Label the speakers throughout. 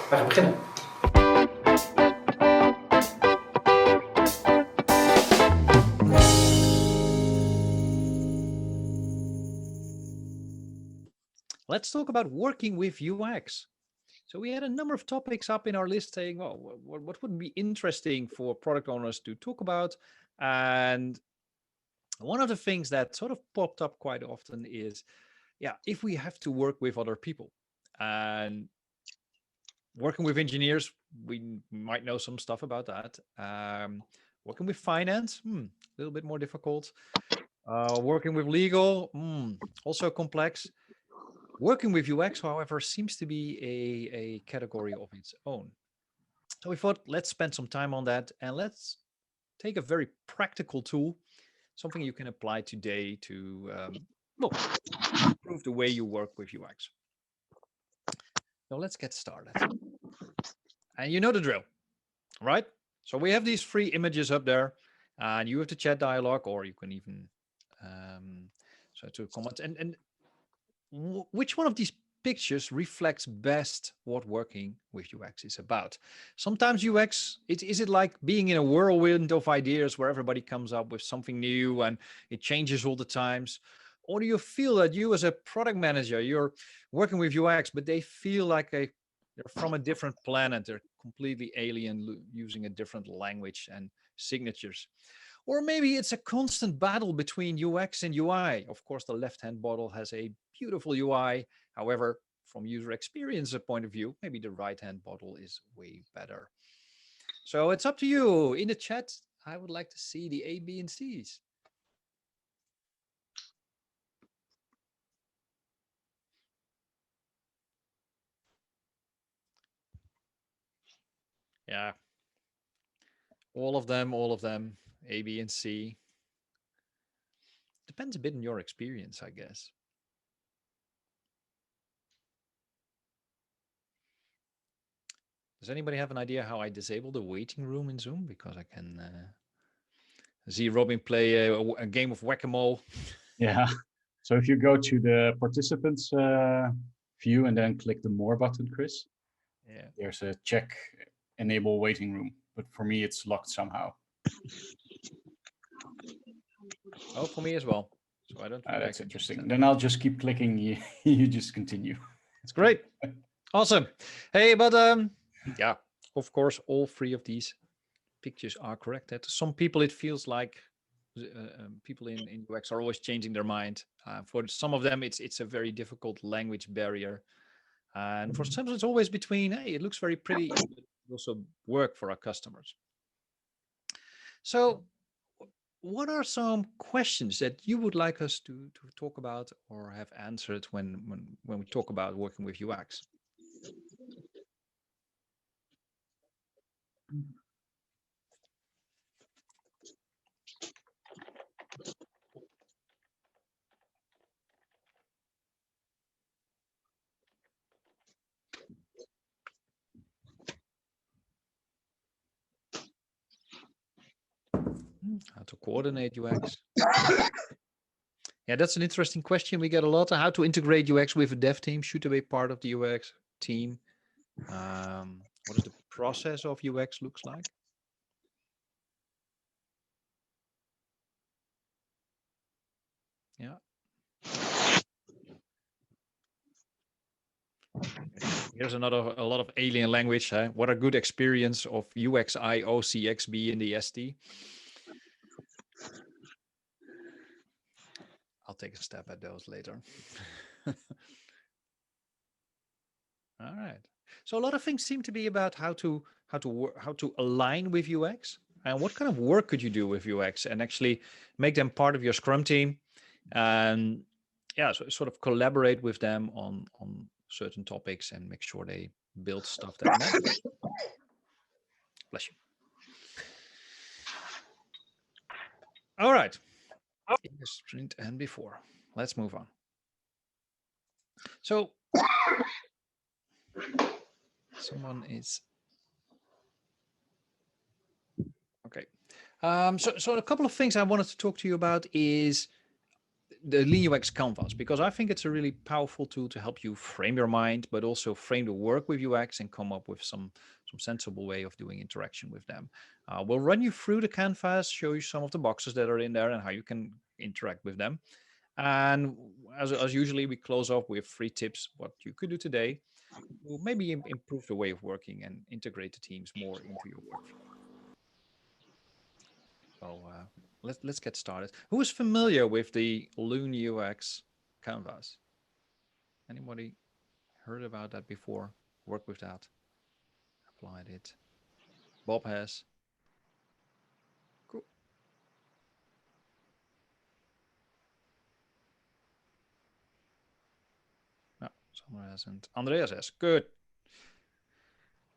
Speaker 1: We gaan beginnen.
Speaker 2: Let's talk about working with UX. So we had a number of topics up in our list saying, well, what would be interesting for product owners to talk about? And one of the things that sort of popped up quite often is, if we have to work with other people. And working with engineers, we might know some stuff about that. Working with finance, a little bit more difficult. Working with legal, also complex. Working with UX, however, seems to be a category of its own. So we thought, let's spend some time on that and let's take a very practical tool, something you can apply today to improve the way you work with UX. So let's get started. And you know the drill, right? So we have these 3 images up there, and you have the chat dialogue, or you can even so to comment. And which one of these pictures reflects best what working with UX is about? Sometimes UX, is it like being in a whirlwind of ideas where everybody comes up with something new and it changes all the times? Or do you feel that you as a product manager, you're working with UX, but they feel like they're from a different planet, they're completely alien, using a different language and signatures? Or maybe it's a constant battle between UX and UI. Of course, the left-hand bottle has a beautiful UI. However, from user experience point of view, maybe the right-hand bottle is way better. So it's up to you. In the chat, I would like to see the A, B, and C's. Yeah. All of them, A, B, and C. Depends a bit on your experience, I guess. Does anybody have an idea how I disable the waiting room in Zoom? Because I can see Robin play a game of whack-a-mole.
Speaker 3: Yeah. So if you go to the participants view and then click the more button, Chris, there's a check enable waiting room. But for me, it's locked somehow.
Speaker 2: Oh, for me as well. So I don't think
Speaker 3: that's interesting. Then I'll just keep clicking. You just continue.
Speaker 2: It's great. Awesome. Hey, but yeah, of course, all 3 of these pictures are correct. To some people, it feels like people in UX are always changing their mind. For some of them, it's a very difficult language barrier. And for some, it's always between, hey, it looks very pretty, but it also work for our customers. So what are some questions that you would like us to talk about or have answered when we talk about working with UX? How to coordinate UX? Yeah, that's an interesting question. We get a lot. How to integrate UX with a dev team? Should they be part of the UX team? What is the process of UX looks like? Yeah. Here's a lot of alien language. What a good experience of UXI, OCXB in the ST. I'll take a stab at those later. All right. So a lot of things seem to be about how to align with UX, and what kind of work could you do with UX and actually make them part of your Scrum team, and so sort of collaborate with them on certain topics and make sure they build stuff that matters. Bless you. All right. In the sprint and before. Let's move on. So someone is okay. So a couple of things I wanted to talk to you about is the Lean UX Canvas, because I think it's a really powerful tool to help you frame your mind, but also frame the work with UX and come up with some sensible way of doing interaction with them. We'll run you through the canvas, show you some of the boxes that are in there and how you can interact with them. And as usually, we close off with 3 tips what you could do today to maybe improve the way of working and integrate the teams more into your workflow. So let's get started. Who is familiar with the Lean UX Canvas? Anybody heard about that before? Worked with that? Applied it? Bob has. Cool. No, someone hasn't. Andreas has. Good.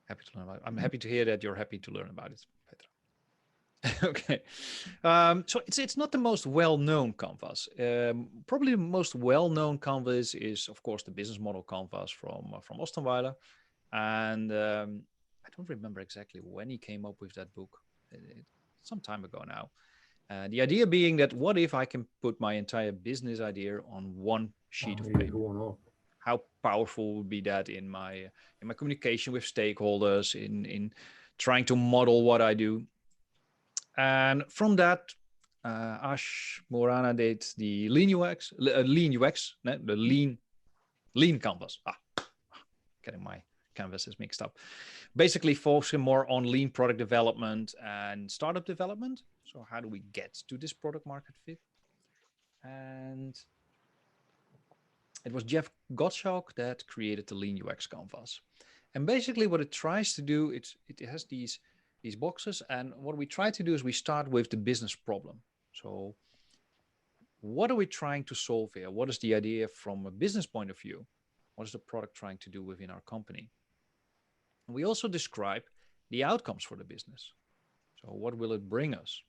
Speaker 2: Happy to learn about it. I'm happy to hear that you're happy to learn about it, Petra. Okay. So it's not the most well-known canvas. Probably the most well-known canvas is, of course, the business model canvas from Ostenweiler. And I don't remember exactly when he came up with that book. Some time ago now. The idea being that what if I can put my entire business idea on one sheet of paper? How powerful would be that in my communication with stakeholders, in trying to model what I do? And from that, Ash Morana did the Lean UX, the Lean Canvas. Getting my canvases mixed up. Basically focusing more on lean product development and startup development. So how do we get to this product market fit? And it was Jeff Gottschalk that created the Lean UX Canvas. And basically what it tries to do, it has these boxes. And what we try to do is we start with the business problem. So what are we trying to solve here? What is the idea from a business point of view? What is the product trying to do within our company? And we also describe the outcomes for the business. So what will it bring us?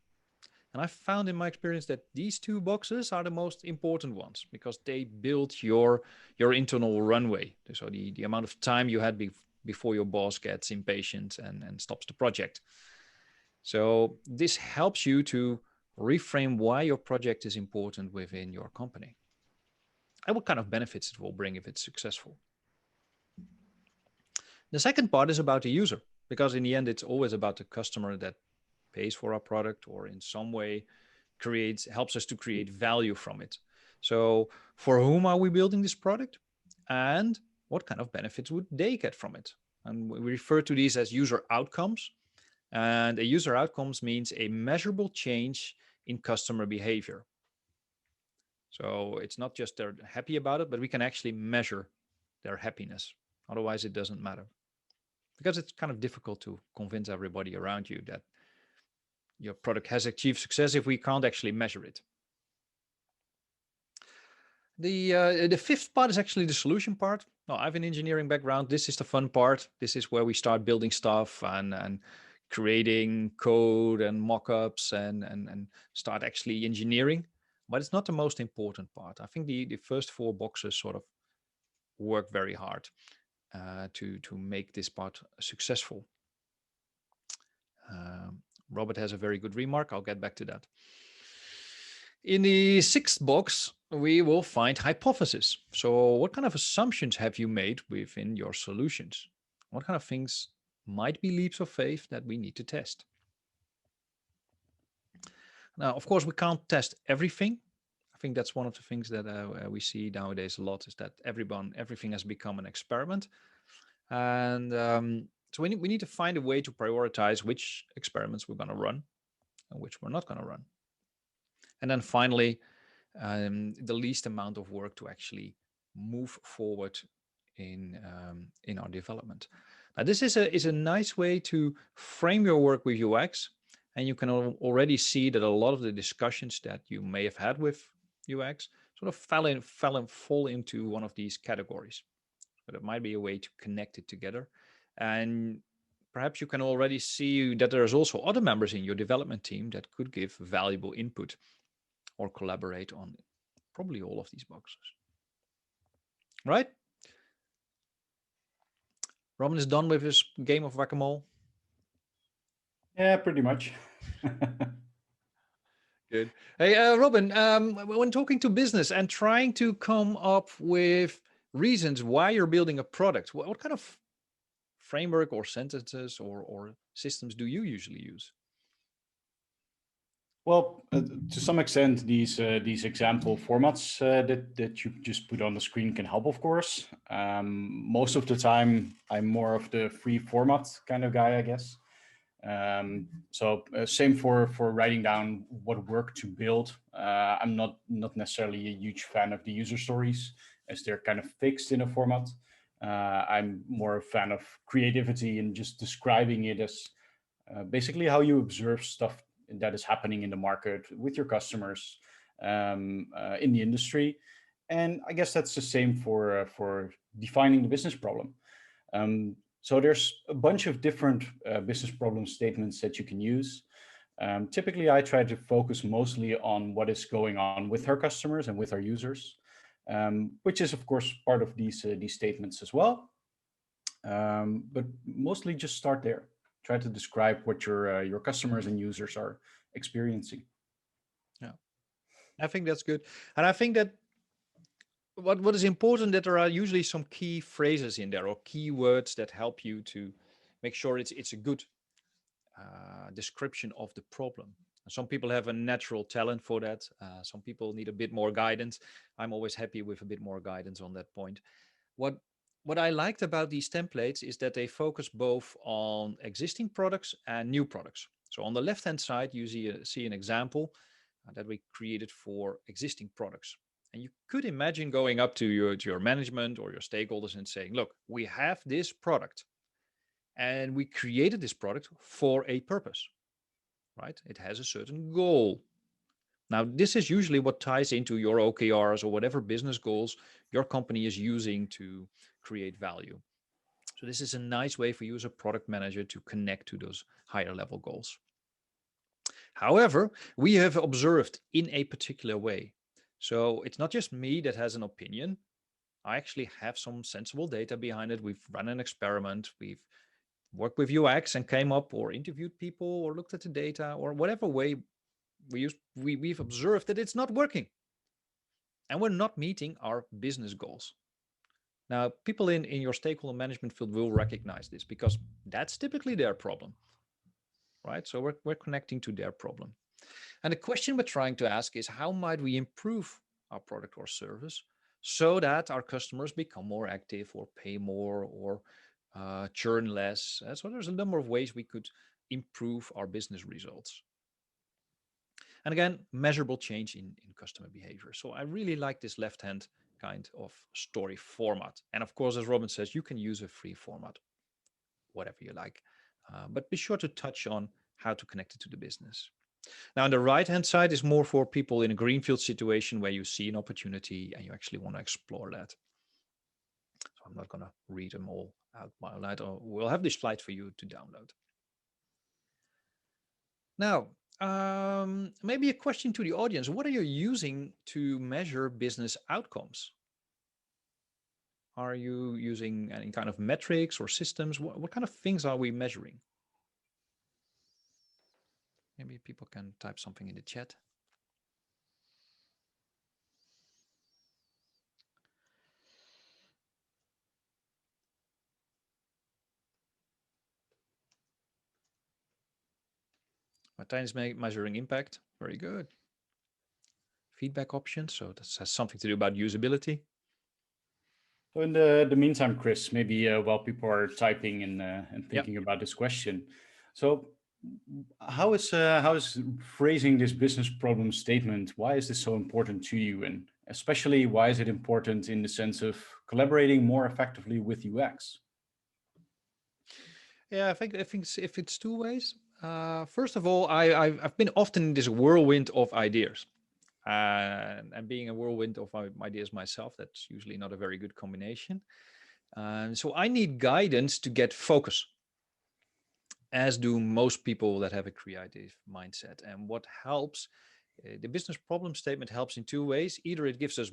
Speaker 2: And I found in my experience that these 2 boxes are the most important ones because they build your internal runway. So the amount of time you had before your boss gets impatient and stops the project. So this helps you to reframe why your project is important within your company and what kind of benefits it will bring if it's successful. The second part is about the user, because in the end, it's always about the customer that pays for our product or in some way helps us to create value from it. So for whom are we building this product and what kind of benefits would they get from it? And we refer to these as user outcomes. And a user outcomes means a measurable change in customer behavior. So it's not just they're happy about it, but we can actually measure their happiness. Otherwise, it doesn't matter. Because it's kind of difficult to convince everybody around you that your product has achieved success if we can't actually measure it. The 5th part is actually the solution part. Now, I have an engineering background. This is the fun part. This is where we start building stuff and creating code and mock-ups and start actually engineering. But it's not the most important part. I think the first 4 boxes sort of work very hard to make this part successful. Robert has a very good remark. I'll get back to that. In the 6th box, we will find hypothesis. So what kind of assumptions have you made within your solutions? What kind of things might be leaps of faith that we need to test? Now, of course, we can't test everything. I think that's one of the things that we see nowadays a lot is that everything has become an experiment. And so we need to find a way to prioritize which experiments we're going to run and which we're not going to run. And then finally, the least amount of work to actually move forward in our development. Now, this is a nice way to frame your work with UX, and you can already see that a lot of the discussions that you may have had with UX sort of fall into one of these categories. But it might be a way to connect it together. And perhaps you can already see that there's also other members in your development team that could give valuable input or collaborate on probably all of these boxes. Right? Robin is done with his game of whack-a-mole.
Speaker 3: Yeah, pretty much.
Speaker 2: Good. Hey, Robin, when talking to business and trying to come up with reasons why you're building a product, what kind of framework or sentences or systems do you usually use?
Speaker 3: Well, to some extent, these example formats that you just put on the screen can help, of course. Most of the time, I'm more of the free format kind of guy, I guess. So same for writing down what work to build. I'm not necessarily a huge fan of the user stories as they're kind of fixed in a format. I'm more a fan of creativity and just describing it as basically how you observe stuff that is happening in the market with your customers in the industry. And I guess that's the same for defining the business problem. So there's a bunch of different business problem statements that you can use. Typically, I try to focus mostly on what is going on with our customers and with our users, which is of course part of these statements as well. But mostly just start there. Try to describe what your customers and users are experiencing.
Speaker 2: Yeah, I think that's good, and I think that what is important that there are usually some key phrases in there or keywords that help you to make sure it's a good description of the problem. Some people have a natural talent for that. Some people need a bit more guidance. I'm always happy with a bit more guidance on that point. What what I liked about these templates is that they focus both on existing products and new products. So on the left-hand side, you see an example that we created for existing products. And you could imagine going up to your management or your stakeholders and saying, look, we have this product and we created this product for a purpose, right? It has a certain goal. Now, this is usually what ties into your OKRs or whatever business goals your company is using to create value. So this is a nice way for you as a product manager to connect to those higher level goals. However, we have observed in a particular way. So it's not just me that has an opinion. I actually have some sensible data behind it. We've run an experiment. We've worked with UX and came up or interviewed people or looked at the data or whatever way we've observed that it's not working and we're not meeting our business goals. Now, people in your stakeholder management field will recognize this because that's typically their problem, right? So we're connecting to their problem. And the question we're trying to ask is how might we improve our product or service so that our customers become more active or pay more or churn less? So there's a number of ways we could improve our business results. And again, measurable change in customer behavior. So I really like this left-hand kind of story format. And of course, as Robin says, you can use a free format, whatever you like. But be sure to touch on how to connect it to the business. Now, on the right-hand side is more for people in a greenfield situation where you see an opportunity and you actually want to explore that. So I'm not going to read them all out loud. We'll have this slide for you to download. Now, maybe a question to the audience. What are you using to measure business outcomes? Are you using any kind of metrics or systems? What kind of things are we measuring? Maybe people can type something in the chat. Martijn is measuring impact. Very good. Feedback options. So this has something to do about usability.
Speaker 3: So in the meantime, Chris, maybe while people are typing and thinking about this question, so how is phrasing this business problem statement? Why is this so important to you, and especially why is it important in the sense of collaborating more effectively with UX?
Speaker 2: Yeah, I think if it's two ways. First of all, I've been often in this whirlwind of ideas. And being a whirlwind of ideas myself, that's usually not a very good combination. So I need guidance to get focus, as do most people that have a creative mindset. And what helps, the business problem statement helps in two ways. Either it gives us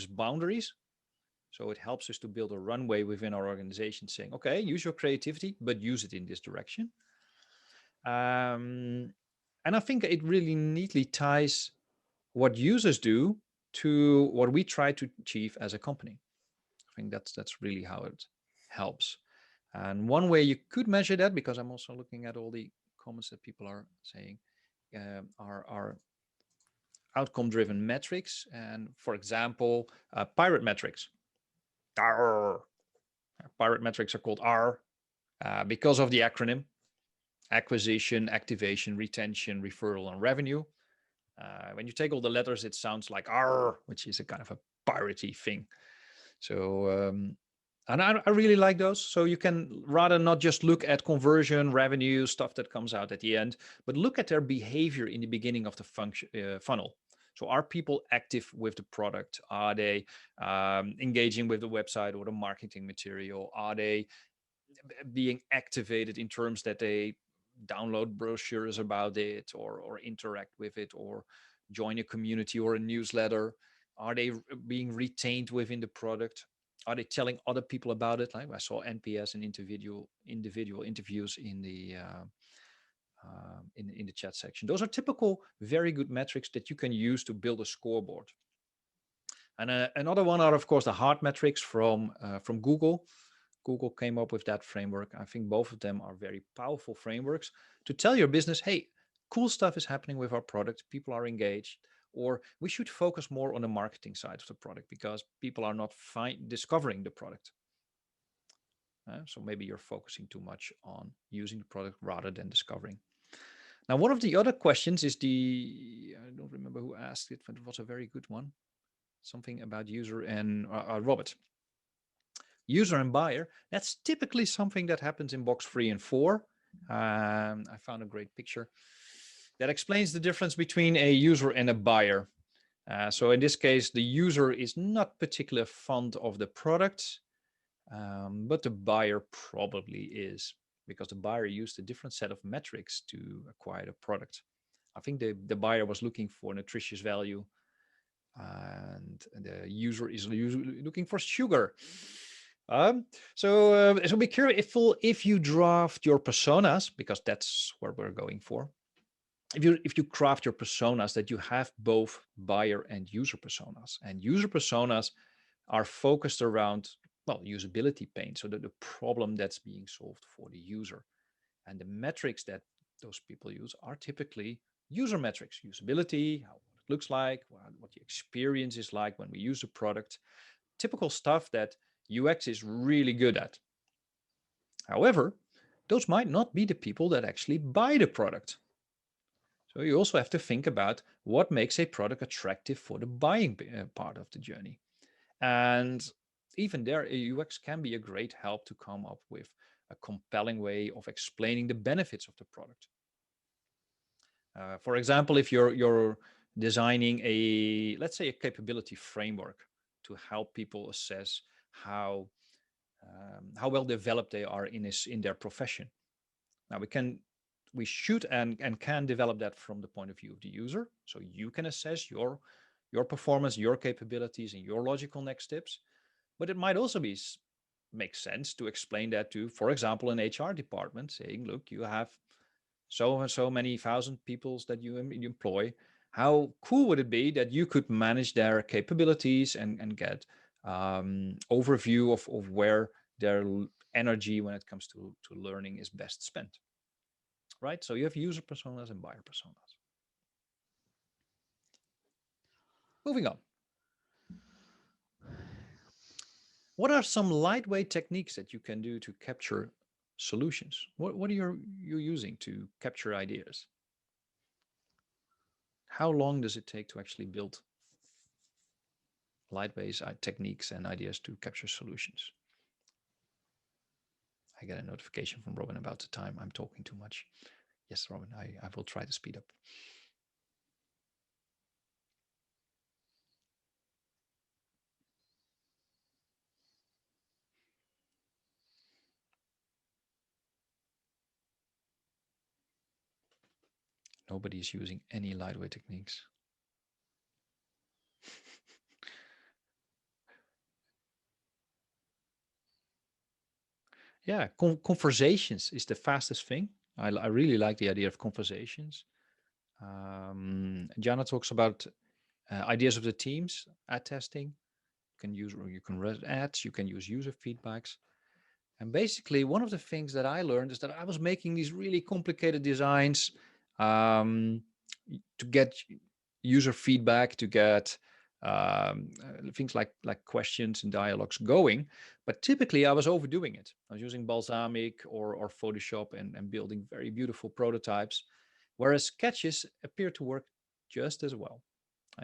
Speaker 2: boundaries. So it helps us to build a runway within our organization saying, okay, use your creativity, but use it in this direction. And I think it really neatly ties what users do to what we try to achieve as a company. I think that's really how it helps. And one way you could measure that, because I'm also looking at all the comments that people are saying, are outcome-driven metrics. And for example, pirate metrics. Arr. Pirate metrics are called R because of the acronym: acquisition, activation, retention, referral, and revenue. When you take all the letters, it sounds like R, which is a kind of a piratey thing. So, and I really like those. So you can rather not just look at conversion, revenue, stuff that comes out at the end, but look at their behavior in the beginning of the function funnel. So are people active with the product? Are they engaging with the website or the marketing material? Are they being activated in terms that they download brochures about it, or interact with it, or join a community or a newsletter? Are they being retained within the product? Are they telling other people about it? Like I saw NPS and individual interviews in the in the chat section. Those are typical, very good metrics that you can use to build a scoreboard. And another one are, of course, the hard metrics from Google. Google came up with that framework. I think both of them are very powerful frameworks to tell your business, hey, cool stuff is happening with our product. People are engaged, or we should focus more on the marketing side of the product because people are not discovering the product. So maybe you're focusing too much on using the product rather than discovering. Now, one of the other questions is I don't remember who asked it, but it was a very good one. Something about user and Robert. User and buyer, that's typically something that happens in box 3 and 4. I found a great picture that explains the difference between a user and a buyer. So in this case, the user is not particularly fond of the product, but the buyer probably is, because the buyer used a different set of metrics to acquire the product. I think the buyer was looking for nutritious value, and the user is usually looking for sugar. So be careful if you draft your personas, because that's where we're going for. If you craft your personas, that you have both buyer and user personas, and user personas are focused around, well, usability pain, so the problem that's being solved for the user, and the metrics that those people use are typically user metrics: usability, how it looks like, what the experience is like when we use the product, typical stuff that UX is really good at. However, those might not be the people that actually buy the product. So you also have to think about what makes a product attractive for the buying part of the journey. And even there, UX can be a great help to come up with a compelling way of explaining the benefits of the product. For example, if you're designing let's say a capability framework to help people assess how well developed they are in their profession. Now we should and can develop that from the point of view of the user, so you can assess your performance, your capabilities, and your logical next steps. But it might also make sense to explain that to, for example, an HR department, saying, look, you have so and so many thousand people that you employ. How cool would it be that you could manage their capabilities and get overview of where their energy when it comes to learning is best spent, right? So you have user personas and buyer personas. Moving on. What are some lightweight techniques that you can do to capture solutions? What are you using to capture ideas? How long does it take to actually build lightweight techniques and ideas to capture solutions? I get a notification from Robin about the time. I'm talking too much. Yes, Robin, I will try to speed up. Nobody is using any lightweight techniques. Yeah, conversations is the fastest thing. I really like the idea of conversations. Jana talks about ideas of the teams, ad testing. You can read ads, you can use user feedbacks. And basically, one of the things that I learned is that I was making these really complicated designs to get user feedback, to get things like questions and dialogues going. But typically, I was overdoing it. I was using Balsamic or Photoshop and building very beautiful prototypes, whereas sketches appear to work just as well.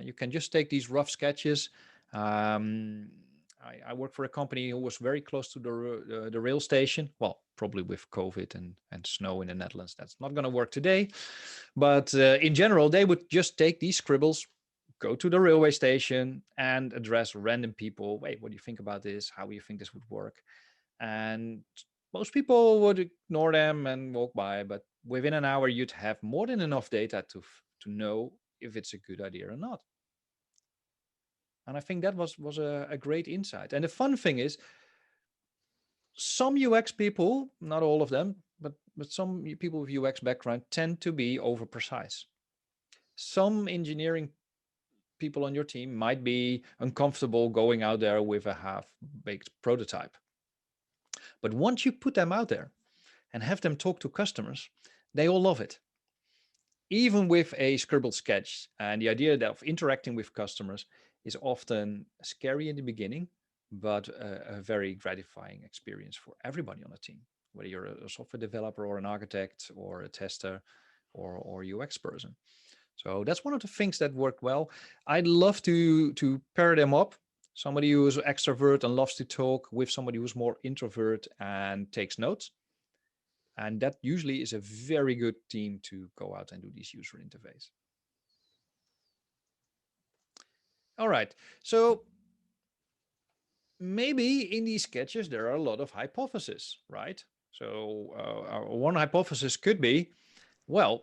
Speaker 2: You can just take these rough sketches. I work for a company who was very close to the rail station. Well, probably with COVID and snow in the Netherlands, that's not going to work today. But in general, they would just take these scribbles, go to the railway station and address random people. Wait, what do you think about this? How do you think this would work? And most people would ignore them and walk by. But within an hour, you'd have more than enough data to know if it's a good idea or not. And I think that was a great insight. And the fun thing is, some UX people, not all of them, but some people with UX background tend to be over precise. Some engineering people on your team might be uncomfortable going out there with a half-baked prototype. But once you put them out there and have them talk to customers, they all love it. Even with a scribbled sketch, and the idea of interacting with customers is often scary in the beginning, but a very gratifying experience for everybody on the team, whether you're a software developer or an architect or a tester or UX person. So that's one of the things that worked well. I'd love to pair them up. Somebody who is extrovert and loves to talk with somebody who's more introvert and takes notes. And that usually is a very good team to go out and do this user interface. All right, so maybe in these sketches, there are a lot of hypotheses, right? So one hypothesis could be, well,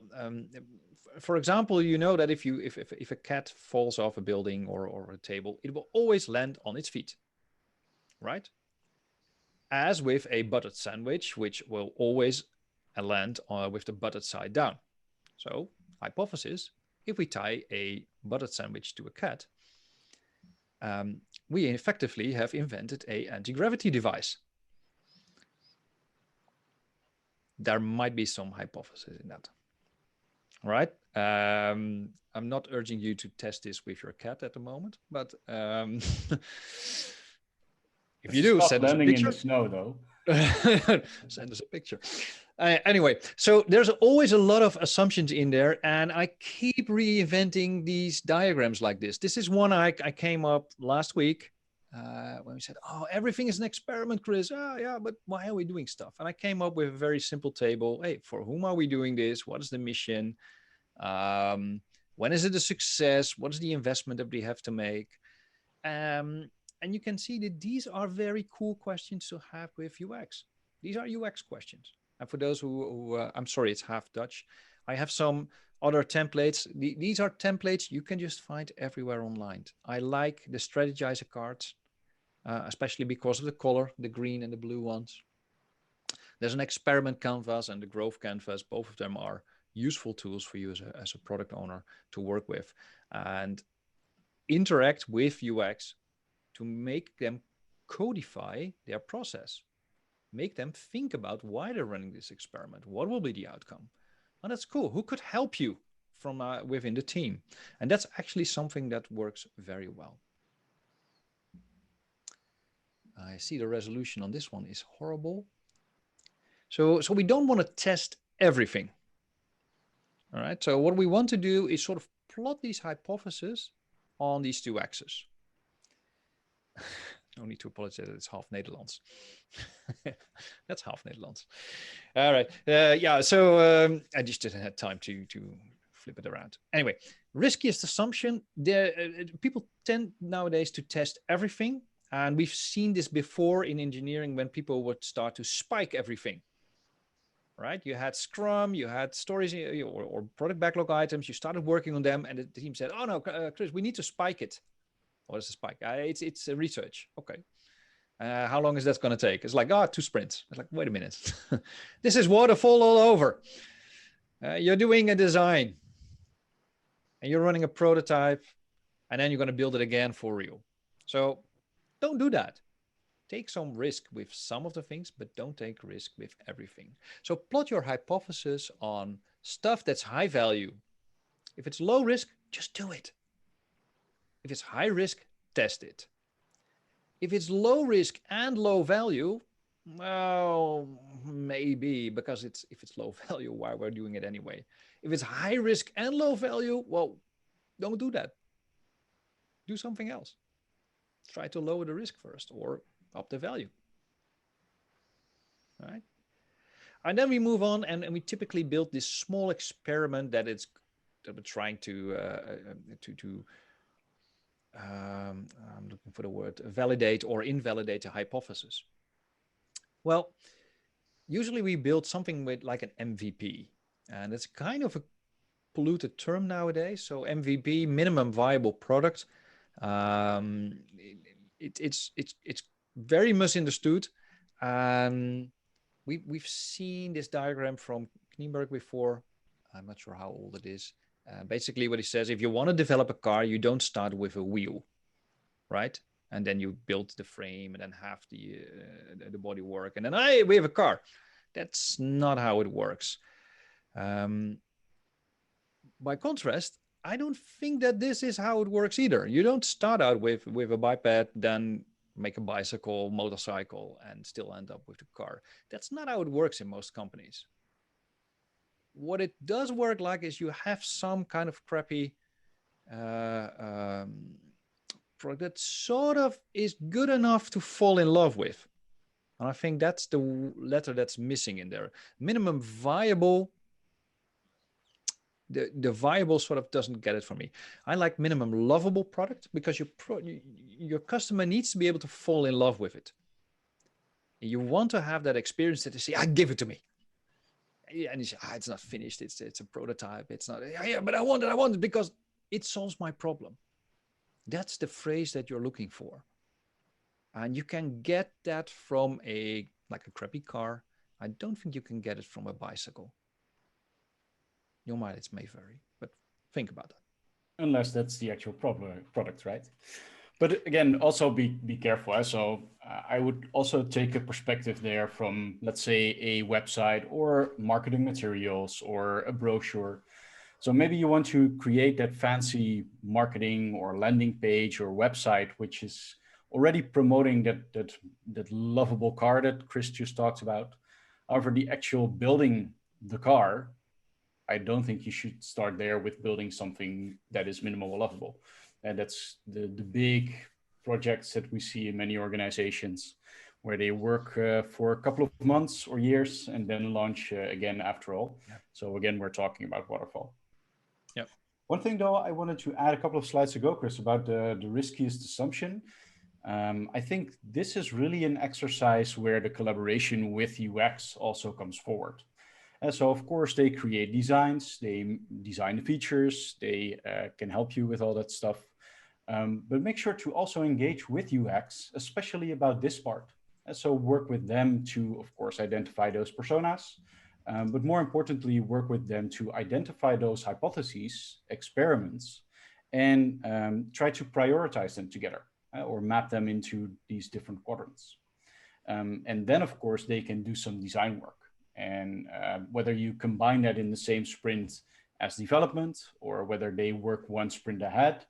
Speaker 2: for example, you know that if a cat falls off a building or a table, it will always land on its feet, right? As with a buttered sandwich, which will always land with the buttered side down. So, hypothesis, if we tie a buttered sandwich to a cat, we effectively have invented an anti-gravity device. There might be some hypothesis in that. All right. I'm not urging you to test this with your cat at the moment, but if you do, send us a picture.
Speaker 3: In the snow, though.
Speaker 2: Send us a picture. Anyway, so there's always a lot of assumptions in there, and I keep reinventing these diagrams like this. This is one I came up last week when we said, oh, everything is an experiment, Chris. Oh, yeah, but why are we doing stuff? And I came up with a very simple table. Hey, for whom are we doing this? What is the mission? When is it a success? What is the investment that we have to make? And you can see that these are very cool questions to have with UX. These are UX questions. And for those who I'm sorry, it's half Dutch. I have some other templates. These are templates you can just find everywhere online. I like the strategizer cards, especially because of the color, the green and the blue ones. There's an experiment canvas and the growth canvas. Both of them are useful tools for you as a product owner to work with and interact with UX to make them codify their process, make them think about why they're running this experiment, what will be the outcome. And that's cool. Who could help you from within the team? And that's actually something that works very well. I see the resolution on this one is horrible. So we don't want to test everything. All right, so what we want to do is sort of plot these hypotheses on these two axes. No need to apologize, it's half Netherlands. That's half Netherlands. All right, yeah, so I just didn't have time to flip it around. Anyway, riskiest assumption, people tend nowadays to test everything. And we've seen this before in engineering when people would start to spike everything. Right? You had Scrum, you had stories or product backlog items. You started working on them, and the team said, "Oh no, Chris, we need to spike it." What is a spike? It's a research. Okay. How long is that going to take? It's like 2 sprints. It's like, wait a minute. This is waterfall all over. You're doing a design. and you're running a prototype, and then you're going to build it again for real. So don't do that. Take some risk with some of the things, but don't take risk with everything. So plot your hypothesis on stuff that's high value. If it's low risk, just do it. If it's high risk, test it. If it's low risk and low value, well, maybe, because if it's low value, why we're doing it anyway? If it's high risk and low value, well, don't do that. Do something else. Try to lower the risk first or up the value. All right. And then we move on, and we typically build this small experiment that we're trying to I'm looking for the word, validate or invalidate a hypothesis. Well, usually we build something with like an MVP, and it's kind of a polluted term nowadays. So MVP, minimum viable product. It's very misunderstood. We've seen this diagram from Knienberg before. I'm not sure how old it is. Basically what he says, if you want to develop a car, you don't start with a wheel, right? And then you build the frame and then have the body work. And then, hey, we have a car. That's not how it works. By contrast, I don't think that this is how it works either. You don't start out with a biped, then make a bicycle, motorcycle, and still end up with the car. That's not how it works in most companies. What it does work like is you have some kind of crappy product that sort of is good enough to fall in love with. And I think that's the letter that's missing in there. Minimum viable. The viable sort of doesn't get it for me. I like minimum lovable product because your customer needs to be able to fall in love with it. You want to have that experience that they say, give it to me. And you say, it's not finished. It's a prototype. It's not, yeah, but I want it because it solves my problem. That's the phrase that you're looking for. And you can get that from a crappy car. I don't think you can get it from a bicycle. Your mileage may vary, but think about that.
Speaker 3: Unless that's the actual product, right? But again, also be careful. So I would also take a perspective there from, let's say, a website or marketing materials or a brochure. So maybe you want to create that fancy marketing or landing page or website, which is already promoting that lovable car that Chris just talked about. However, the actual building the car, I don't think you should start there with building something that is minimal lovable. And that's the big projects that we see in many organizations where they work for a couple of months or years and then launch again after all. Yeah. So again, we're talking about waterfall.
Speaker 2: Yep.
Speaker 3: One thing though, I wanted to add a couple of slides ago, Chris, about the riskiest assumption. I think this is really an exercise where the collaboration with UX also comes forward. And so, of course, they create designs, they design the features, they can help you with all that stuff. But make sure to also engage with UX, especially about this part. And so work with them to, of course, identify those personas, but more importantly, work with them to identify those hypotheses, experiments, and try to prioritize them together or map them into these different quadrants. And then, of course, they can do some design work. And whether you combine that in the same sprint as development or whether they work one sprint ahead,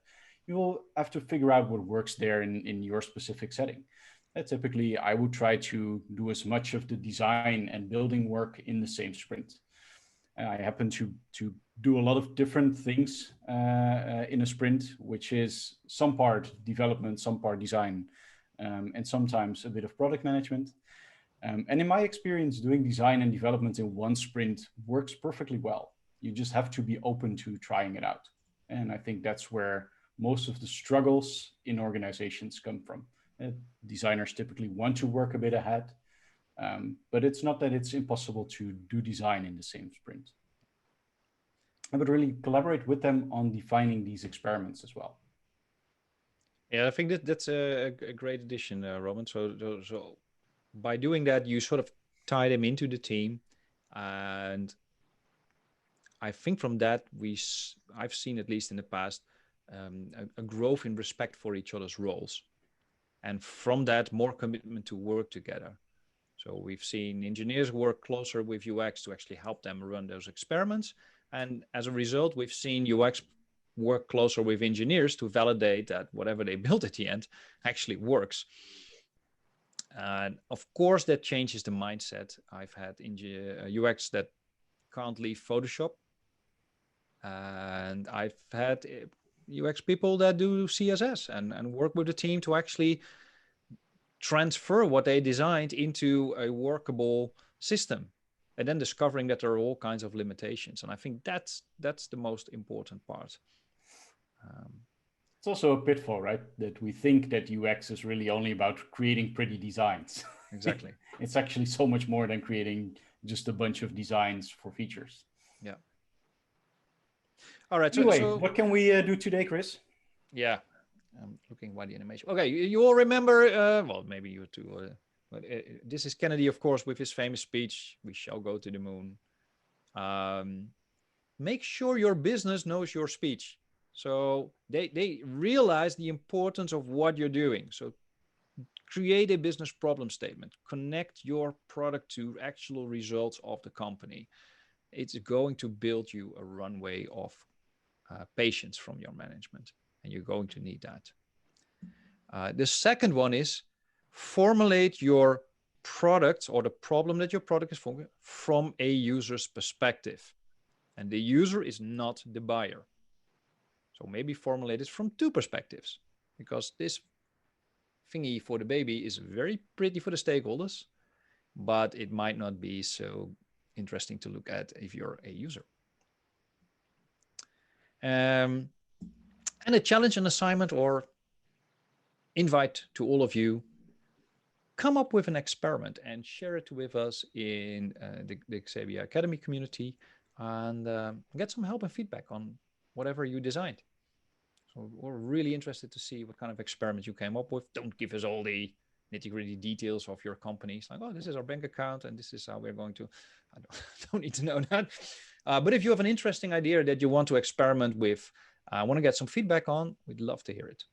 Speaker 3: you will have to figure out what works there in your specific setting. Typically, I would try to do as much of the design and building work in the same sprint. I happen to do a lot of different things in a sprint, which is some part development, some part design, and sometimes a bit of product management. And in my experience, doing design and development in one sprint works perfectly well. You just have to be open to trying it out. And I think that's where most of the struggles in organizations come from. Designers typically want to work a bit ahead, but it's not that it's impossible to do design in the same sprint. I would really collaborate with them on defining these experiments as well.
Speaker 2: Yeah, I think that's a great addition, Robin. So by doing that, you sort of tie them into the team. And I think from that, I've seen, at least in the past, a growth in respect for each other's roles. And from that, more commitment to work together. So we've seen engineers work closer with UX to actually help them run those experiments. And as a result, we've seen UX work closer with engineers to validate that whatever they build at the end actually works. And of course, that changes the mindset. I've had UX that can't leave Photoshop. And I've had UX people that do CSS and work with the team to actually transfer what they designed into a workable system, and then discovering that there are all kinds of limitations. And I think that's the most important part.
Speaker 3: It's also a pitfall, right? That we think that UX is really only about creating pretty designs.
Speaker 2: Exactly.
Speaker 3: It's actually so much more than creating just a bunch of designs for features.
Speaker 2: Yeah. All right.
Speaker 3: Anyway,
Speaker 2: so
Speaker 3: what can we do today, Chris?
Speaker 2: Yeah, I'm looking by the animation. Okay, you all remember, well, maybe you too, but this is Kennedy, of course, with his famous speech, "We shall go to the moon." Make sure your business knows your speech. So they realize the importance of what you're doing. So create a business problem statement. Connect your product to actual results of the company. It's going to build you a runway of patience from your management, and you're going to need that. The second one is formulate your product or the problem that your product is from a user's perspective. And the user is not the buyer. So maybe formulate it from two perspectives, because this thingy for the baby is very pretty for the stakeholders, but it might not be so interesting to look at if you're a user. And a challenge, an assignment, or invite to all of you: come up with an experiment and share it with us in the Xebia Academy community, and get some help and feedback on whatever you designed. So we're really interested to see what kind of experiment you came up with. Don't give us all the nitty-gritty details of your company. It's like, oh, this is our bank account and this is how we're going to, I don't need to know that. But if you have an interesting idea that you want to experiment with, want to get some feedback on, we'd love to hear it.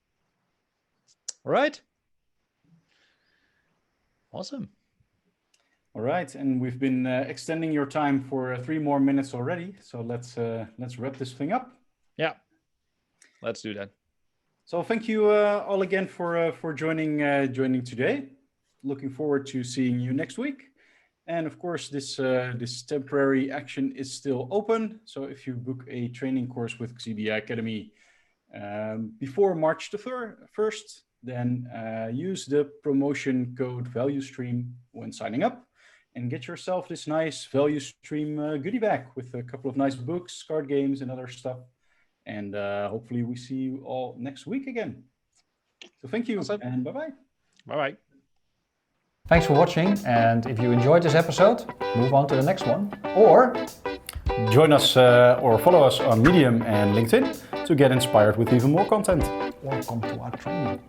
Speaker 2: All right. Awesome.
Speaker 3: All right, and we've been extending your time for 3 more minutes already. So let's wrap this thing up.
Speaker 2: Yeah, let's do that.
Speaker 3: So thank you all again for joining today. Looking forward to seeing you next week. And of course, this temporary action is still open. So if you book a training course with Xebia Academy before March the 1st, then use the promotion code ValueStream when signing up, and get yourself this nice ValueStream goodie bag with a couple of nice books, card games, and other stuff. And hopefully we see you all next week again. So thank you, awesome. And bye-bye.
Speaker 2: Bye-bye. Thanks for watching. And if you enjoyed this episode, move on to the next one. Or
Speaker 3: join us or follow us on Medium and LinkedIn to get inspired with even more content.
Speaker 2: Or come to our training.